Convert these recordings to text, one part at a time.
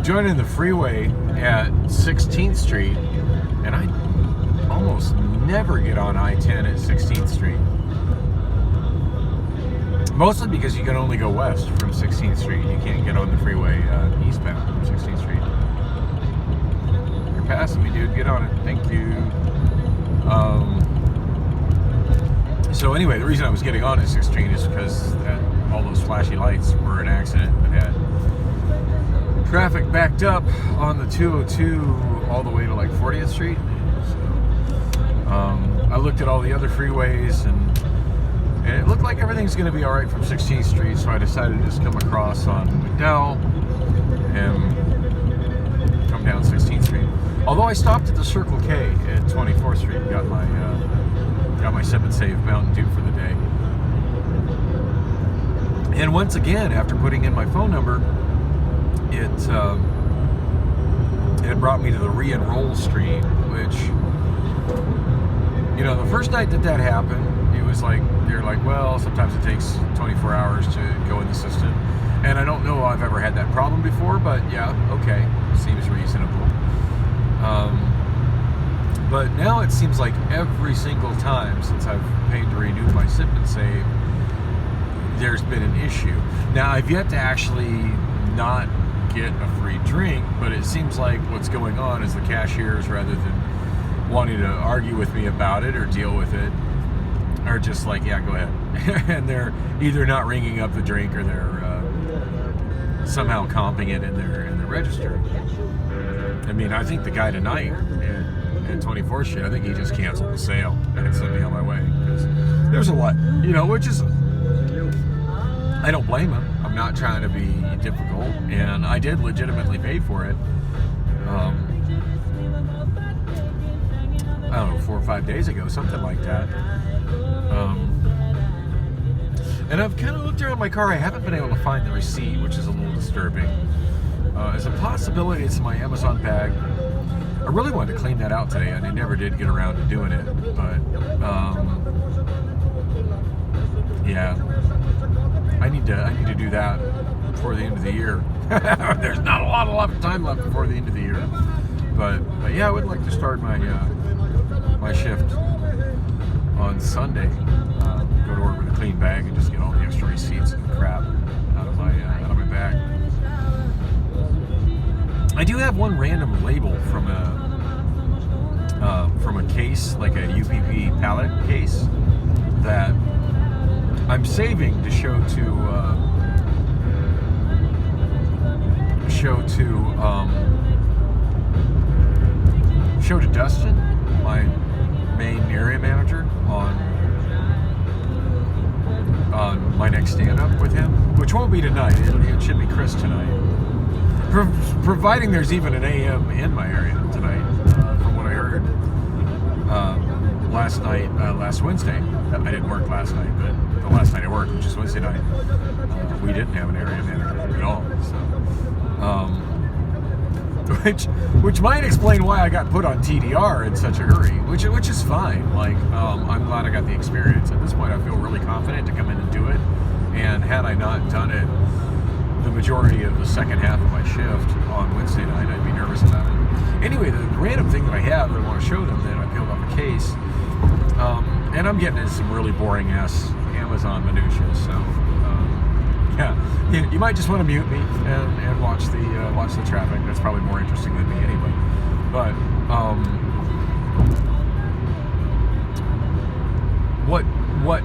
joining the freeway at 16th Street, and I almost never get on I-10 at 16th Street. Mostly because you can only go west from 16th Street. You can't get on the freeway eastbound from 16th Street. You're passing me, dude. Get on it. Thank you. So anyway, the reason I was getting on at 16th Street is because all those flashy lights were an accident. That had traffic backed up on the 202 all the way to like 40th Street. So I looked at all the other freeways and it looked like everything's going to be all right from 16th Street, so I decided to just come across on McDowell and come down 16th Street. Although I stopped at the Circle K at 24th Street and got my Sip and Save Mountain Dew for the day. And once again, after putting in my phone number, it brought me to the re-enroll screen, which, you know, the first night that happened, it was like, they're like, well, sometimes it takes 24 hours to go in the system. And I don't know I've ever had that problem before, but yeah, okay, seems reasonable. But now it seems like every single time since I've paid to renew my Sip and Save, there's been an issue. Now, I've yet to actually not get a free drink, but it seems like what's going on is the cashiers, rather than wanting to argue with me about it or deal with it, are just like, yeah, go ahead. And they're either not ringing up the drink or they're somehow comping it in their register. I mean, I think the guy tonight at 24th Street, I think he just canceled the sale and sent me on my way, because there's a lot, you know, which is, I don't blame him. I'm not trying to be difficult, and I did legitimately pay for it. I don't know, 4 or 5 days ago, something like that. And I've kind of looked around my car. I haven't been able to find the receipt, which is a little disturbing. As a possibility, it's my Amazon bag. I really wanted to clean that out today, and I never did get around to doing it. But yeah, I need to do that before the end of the year. There's not a lot of time left before the end of the year. But yeah, I would like to start my my shift on Sunday. Go to work with a clean bag and just get all the extra receipts and crap out of my bag. I do have one random label from a case, like a UPP pallet case, that I'm saving to show to Dustin, my main area manager, on my next stand-up with him, which won't be tonight. It should be Chris tonight. Providing there's even an AM in my area tonight, from what I heard. Last Wednesday, I didn't work last night, but the last night I worked, which is Wednesday night, we didn't have an area manager at all. So, which might explain why I got put on TDR in such a hurry, which is fine. Like, I'm glad I got the experience. At this point, I feel really confident to come in and do it. And had I not done it the majority of the second half of my shift on Wednesday night, I'd be nervous about it. Anyway, the random thing that I have that I want to show them, that I peeled off a case, and I'm getting into some really boring ass Amazon minutia. So yeah, you might just want to mute me and watch the traffic. That's probably more interesting than me anyway. But what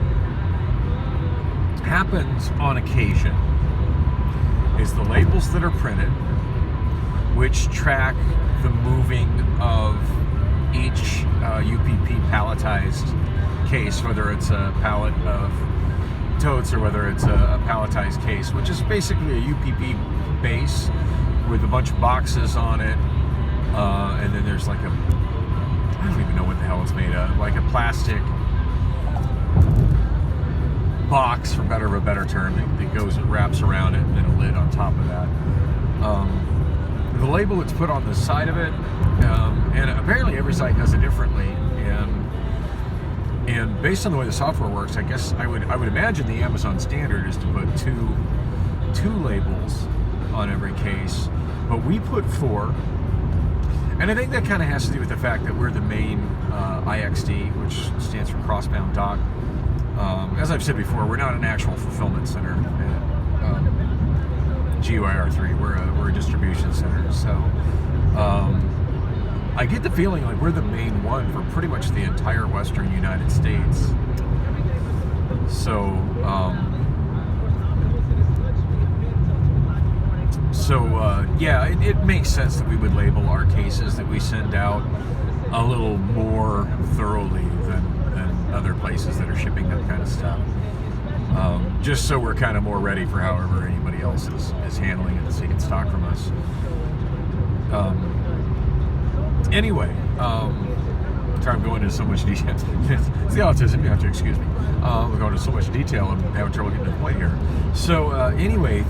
happens on occasion is the labels that are printed, which track the moving of each UPP palletized case, whether it's a pallet of totes or whether it's a palletized case, which is basically a UPP base with a bunch of boxes on it, and then there's like I don't even know what the hell it's made of, like a plastic box, for better of a better term, that goes and wraps around it, and then a lid on top of that. The label that's put on the side of it, and apparently every site does it differently, and based on the way the software works, I guess I would imagine the Amazon standard is to put two labels on every case, but we put 4. And I think that kind of has to do with the fact that we're the main IXD, which stands for Crossbound Dock. As I've said before, we're not an actual fulfillment center at GUIR3. We're a distribution center. So I get the feeling like we're the main one for pretty much the entire western United States. So, yeah, it makes sense that we would label our cases that we send out a little more thoroughly than other places that are shipping that kind of stuff. Just so we're kind of more ready for however anybody else is handling it, taking stock from us. Anyway, sorry, I'm going into so much detail. It's the autism, you have to excuse me. We're going into so much detail, I'm having trouble getting to the point here. So, anyway,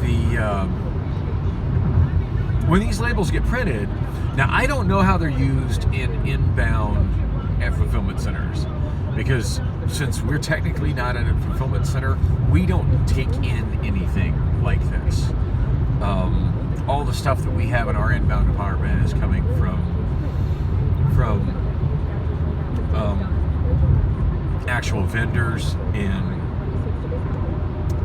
when these labels get printed, now I don't know how they're used in inbound at fulfillment centers, because since we're technically not at a fulfillment center, we don't take in anything like this. All the stuff that we have in our inbound department is coming from actual vendors and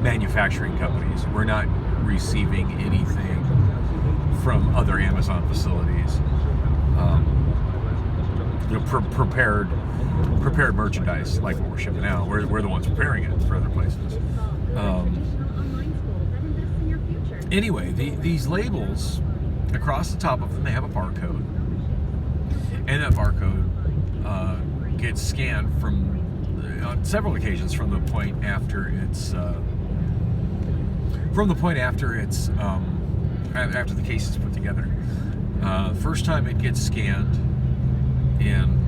manufacturing companies. We're not receiving anything from other Amazon facilities. Prepared merchandise like what we're shipping out. We're the ones preparing it for other places. Anyway, these labels, across the top of them, they have a barcode, and that barcode gets scanned on several occasions from the point after after the case is put together. First time it gets scanned, and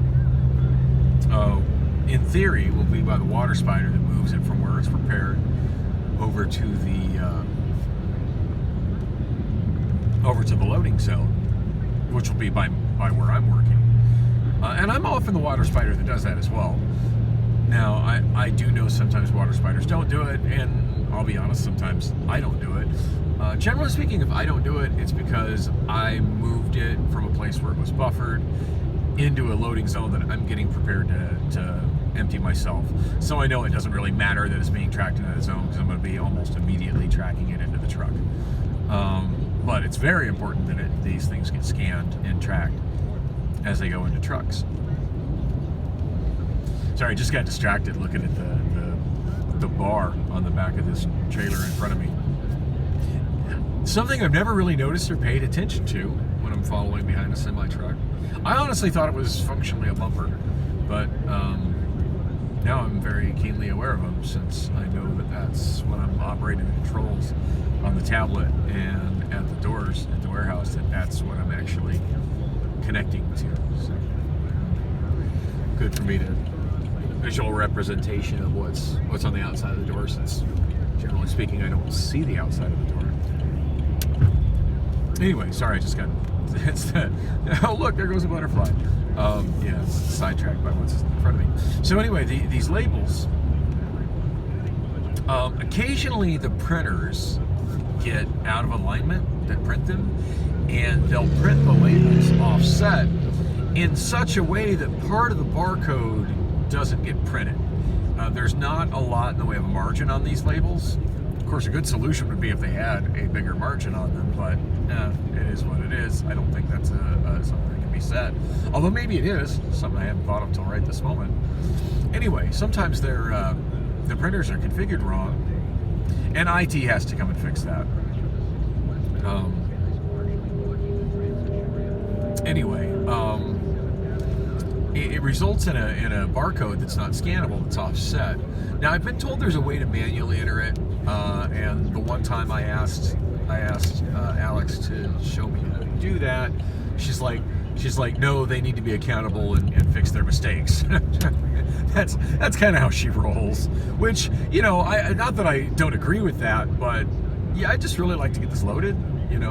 in theory will be by the water spider that moves it from where it's prepared over to the loading zone, which will be by where I'm working. And I'm often the water spider that does that as well. Now, I do know sometimes water spiders don't do it, and I'll be honest, sometimes I don't do it. Generally speaking, if I don't do it, it's because I moved it from a place where it was buffered into a loading zone that I'm getting prepared to empty myself. So I know it doesn't really matter that it's being tracked into that zone, because I'm going to be almost immediately tracking it into the truck. But it's very important that these things get scanned and tracked as they go into trucks. Sorry, I just got distracted looking at the bar on the back of this trailer in front of me. Something I've never really noticed or paid attention to when I'm following behind a semi-truck. I honestly thought it was functionally a bumper, but now I'm very keenly aware of them, since I know that that's when I'm operating the controls on the tablet and at the doors at the warehouse, that's what I'm actually connecting to. So, good for me to visual representation of what's on the outside of the door, since generally speaking I don't see the outside of the door. Anyway, sorry, I just got oh look, there goes a butterfly. Yeah, it's sidetracked by what's in front of me. So anyway, these labels, occasionally the printers get out of alignment that print them, and they'll print the labels offset in such a way that part of the barcode doesn't get printed. There's not a lot in the way of a margin on these labels. Of course, a good solution would be if they had a bigger margin on them, but it is what it is. I don't think that's something that can be said. Although maybe it is, something I haven't thought of until right this moment. Anyway, sometimes the printers are configured wrong, and IT has to come and fix that. Anyway, it results in a barcode that's not scannable, that's offset. Now, I've been told there's a way to manually enter it, and the one time I asked Alex to show me how to do that, she's like, no, they need to be accountable and fix their mistakes. That's kind of how she rolls. Which, not that I don't agree with that, but yeah, I just really like to get this loaded, and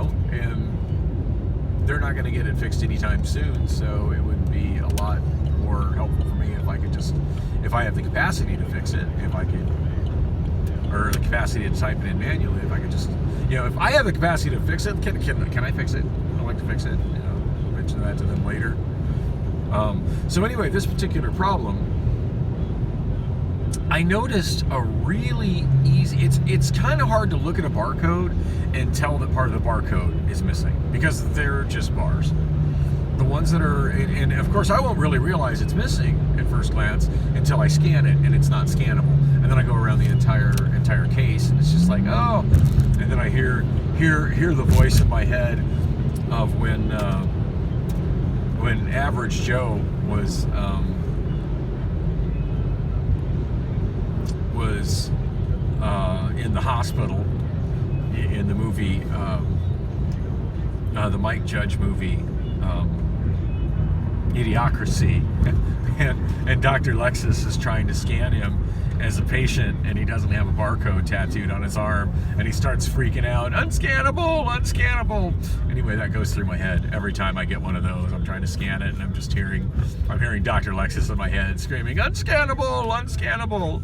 they're not going to get it fixed anytime soon, so it would be a lot more helpful for me if I have the capacity to fix it, or the capacity to type it in manually, if I could just, if I have the capacity to fix it, can I fix it? talk to fix it. I'll mention that to them later. So anyway, this particular problem, I noticed a really easy, it's kind of hard to look at a barcode and tell that part of the barcode is missing because they're just bars. The ones that are, and of course I won't really realize it's missing at first glance until I scan it and it's not scannable. And then I go around the entire case and it's just like, oh, and then I hear the voice in my head of when Average Joe was in the hospital in the movie, the Mike Judge movie, Idiocracy, and Dr. Lexus is trying to scan him as a patient, and he doesn't have a barcode tattooed on his arm, and he starts freaking out, unscannable, unscannable. Anyway, that goes through my head every time I get one of those. I'm trying to scan it, and I'm hearing Dr. Lexus in my head screaming, unscannable, unscannable.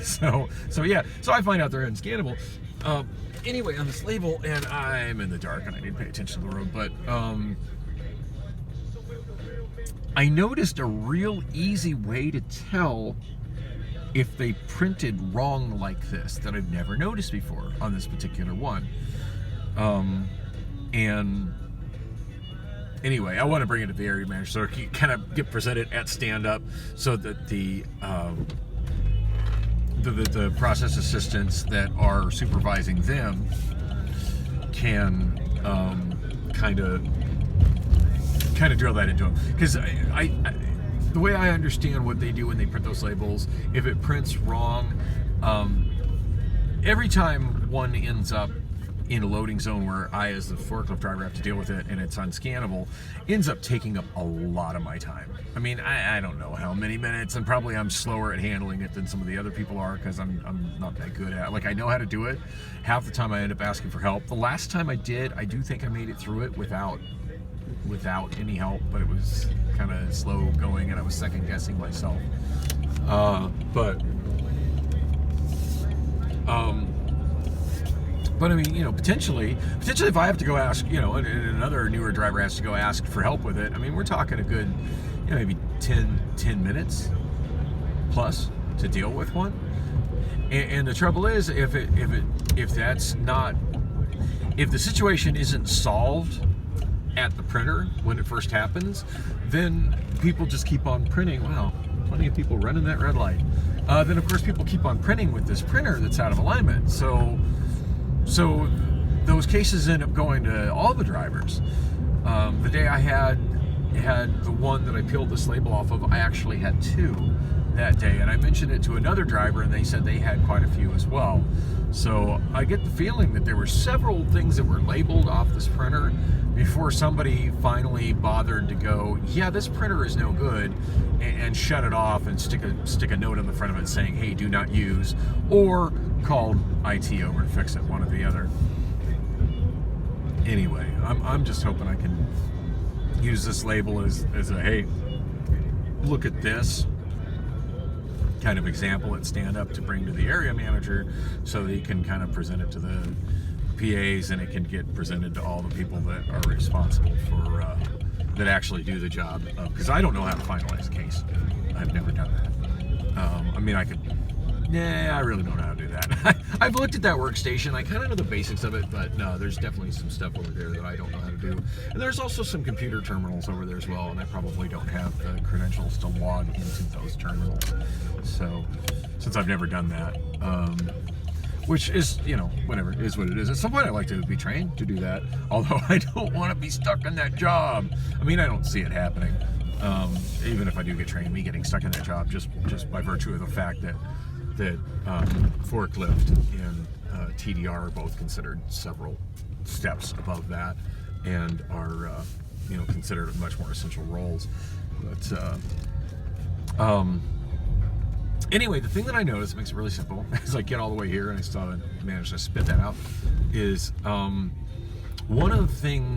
So yeah, so I find out they're unscannable. Anyway, on this label, and I'm in the dark, and I need to pay attention to the road, but I noticed a real easy way to tell if they printed wrong like this that I've never noticed before on this particular one. And anyway, I want to bring it to the area manager so it can kind of get presented at stand-up so that the process assistants that are supervising them can kind of drill that into them. Because I the way I understand what they do when they print those labels, if it prints wrong, every time one ends up in a loading zone where I, as the forklift driver, have to deal with it and it's unscannable, ends up taking up a lot of my time. I mean, I don't know how many minutes, and probably I'm slower at handling it than some of the other people are because I'm not that good at it. Like, I know how to do it. Half the time I end up asking for help. The last time I did, I do think I made it through it without any help, but it was kind of slow going and I was second guessing myself. But I mean, potentially if I have to go ask, and another newer driver has to go ask for help with it, I mean, we're talking a good, maybe 10 minutes plus to deal with one. And the trouble is, if the situation isn't solved at the printer when it first happens, then people just keep on printing. Wow, plenty of people running that red light. Then of course people keep on printing with this printer that's out of alignment. So those cases end up going to all the drivers. The day I had the one that I peeled this label off of, I actually had two that day, and I mentioned it to another driver and they said they had quite a few as well. So I get the feeling that there were several things that were labeled off this printer before somebody finally bothered to go, yeah, this printer is no good, and shut it off and stick a note on the front of it saying, hey, do not use, or called IT over to fix it, one or the other. Anyway, I'm just hoping I can use this label as a, hey, look at this kind of example at stand up to bring to the area manager so that he can kind of present it to the PAs and it can get presented to all the people that are responsible for that actually do the job, because I don't know how to finalize a case. I've never done that. I mean, I really don't know how to do that. I've looked at that workstation. I kind of know the basics of it, but no, there's definitely some stuff over there that I don't know how to do. And there's also some computer terminals over there as well, and I probably don't have the credentials to log into those terminals. So, since I've never done that, which is, whatever, it is what it is. At some point I'd like to be trained to do that, although I don't want to be stuck in that job. I mean, I don't see it happening. Even if I do get trained, me getting stuck in that job just by virtue of the fact that forklift and TDR are both considered several steps above that and are considered much more essential roles. But anyway, the thing that I noticed makes it really simple as I get all the way here and I still haven't managed to spit that out is one of the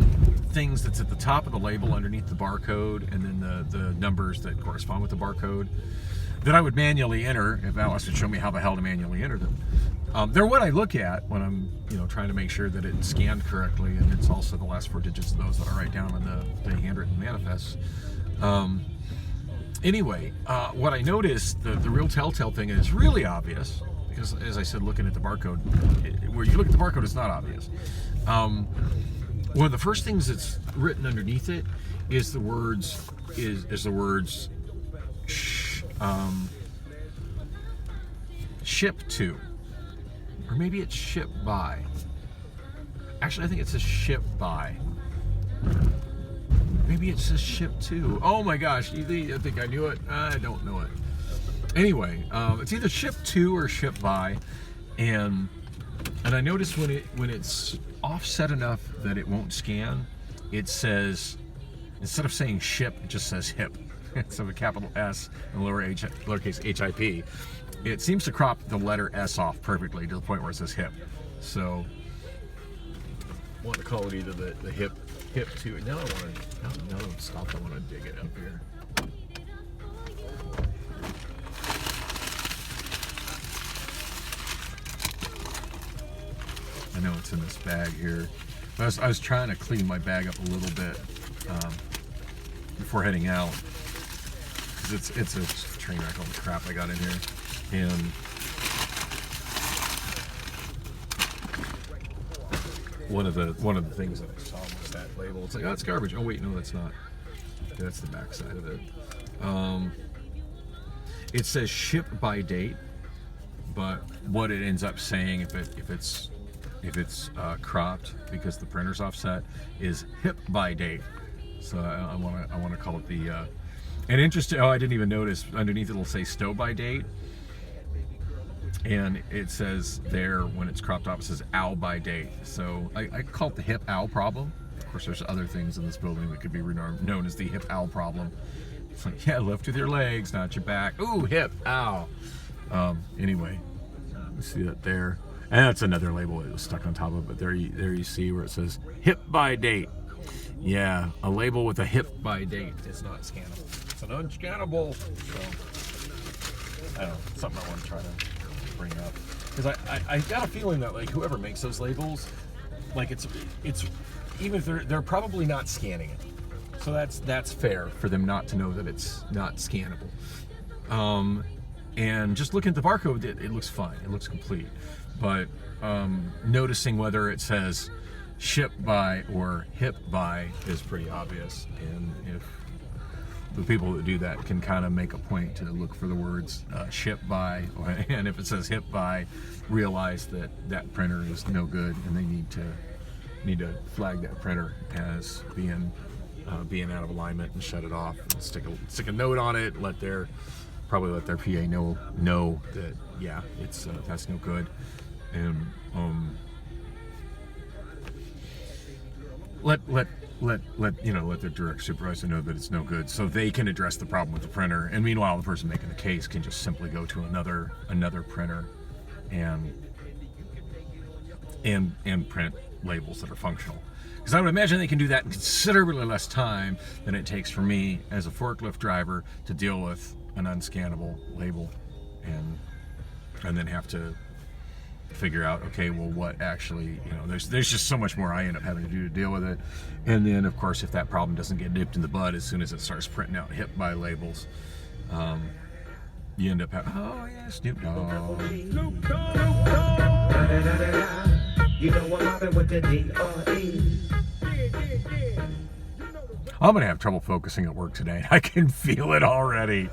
things that's at the top of the label underneath the barcode, and then the numbers that correspond with the barcode that I would manually enter if Alice would show me how the hell to manually enter them. They're what I look at when I'm, trying to make sure that it's scanned correctly, and it's also the last 4 digits of those that I write down on the handwritten manifests. Anyway, what I noticed, the real telltale thing is really obvious, because as I said, looking at the barcode, where you look at the barcode, it's not obvious. One of the first things that's written underneath it is the words ship to, or maybe it's ship by. Actually, I think it says ship by. Maybe it says ship to. Oh my gosh, you think I knew it? I don't know it. Anyway, it's either ship to or ship by, and I noticed when it's offset enough that it won't scan, it says, instead of saying ship, it just says hip. Instead of a capital S and lowercase HIP. It seems to crop the letter S off perfectly to the point where it says hip. So I want to call it either the hip to. Now I'm stopped. I want to dig it up here. I know it's in this bag here. I was trying to clean my bag up a little bit before heading out, because it's a train wreck, all the crap I got in here. And one of the things that I saw was that label. It's like, oh, it's garbage. Oh wait, no, that's not. That's the back side of it. It says ship by date, but what it ends up saying, if it's cropped because the printer's offset, is hip by date. So I want to call it the and interesting. Oh, I didn't even notice underneath it'll say stow by date. And it says there, when it's cropped off, it says owl by date. So I call it the hip owl problem. Of course, there's other things in this building that could be known as the hip owl problem. It's like, yeah, lift with your legs, not your back. Ooh, hip owl. Anyway, you see that there. And that's another label that was stuck on top of it. But there you see where it says hip by date. Yeah, a label with a hip by date is not scannable. It's an unscannable. So I don't know, something I want to try to bring up, because I got a feeling that, like, whoever makes those labels, like, it's even if they're probably not scanning it, so that's fair for them not to know that it's not scannable. And just looking at the barcode, it looks fine, it looks complete, but noticing whether it says ship by or hip by is pretty obvious. And if the people that do that can kind of make a point to look for the words ship by, and if it says hip by, realize that printer is no good, and they need to flag that printer as being out of alignment and shut it off, and stick a note on it, let their PA know that, yeah, it's that's no good, and let their direct supervisor know that it's no good, so they can address the problem with the printer. And meanwhile, the person making the case can just simply go to another printer and print labels that are functional. Because I would imagine they can do that in considerably less time than it takes for me as a forklift driver to deal with an unscannable label and then have to figure out, okay, well, what actually, there's just so much more I end up having to do to deal with it. And then, of course, if that problem doesn't get nipped in the bud as soon as it starts printing out hip by labels, you end up having, oh yeah, Snoop Dogg. Snoop Dogg. You know what happened with the D.R.E. I'm gonna have trouble focusing at work today. I can feel it already.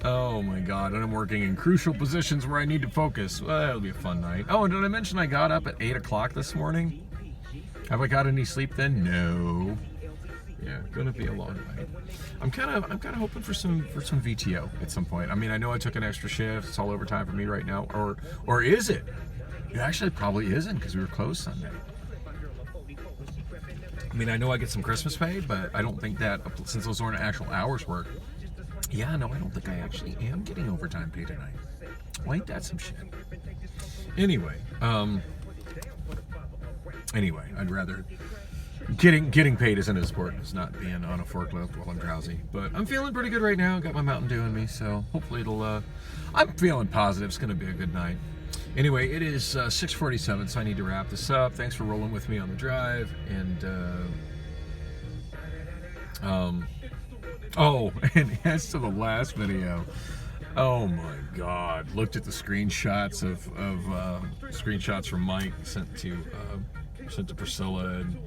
Oh my God, and I'm working in crucial positions where I need to focus. Well, it'll be a fun night. Oh, and did I mention I got up at 8 o'clock this morning? Have I got any sleep then? No. Yeah, gonna be a long night. I'm kind of hoping for some VTO at some point. I mean, I know I took an extra shift. It's all overtime for me right now. Or is it? It actually probably isn't, because we were closed Sunday. I mean, I know I get some Christmas pay, but I don't think that, since those aren't actual hours work. Yeah, no, I don't think I actually am getting overtime pay tonight. Well, ain't that some shit? Anyway, I'd rather getting paid isn't as important as not being on a forklift while I'm drowsy. But I'm feeling pretty good right now. Got my Mountain Dew in me, so hopefully it'll. I'm feeling positive. It's gonna be a good night. Anyway, it is 6:47, so I need to wrap this up. Thanks for rolling with me on the drive. And oh, and as to the last video, oh my God! Looked at the screenshots of screenshots from Mike sent to Priscilla, and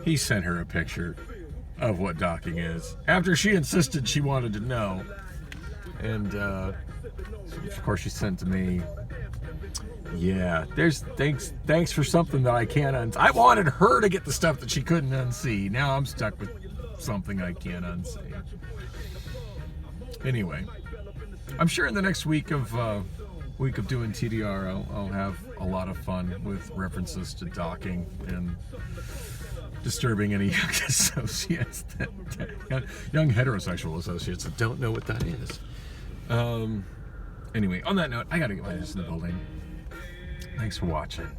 he sent her a picture of what docking is after she insisted she wanted to know, and of course she sent to me, yeah, there's thanks for something that I can't unsee. I wanted her to get the stuff that she couldn't unsee. Now I'm stuck with something I can't unsee. Anyway, I'm sure in the next week of doing TDR, I'll have a lot of fun with references to docking and disturbing any young associates, young heterosexual associates that don't know what that is. Anyway, on that note, I gotta get my ass in the building. Thanks for watching.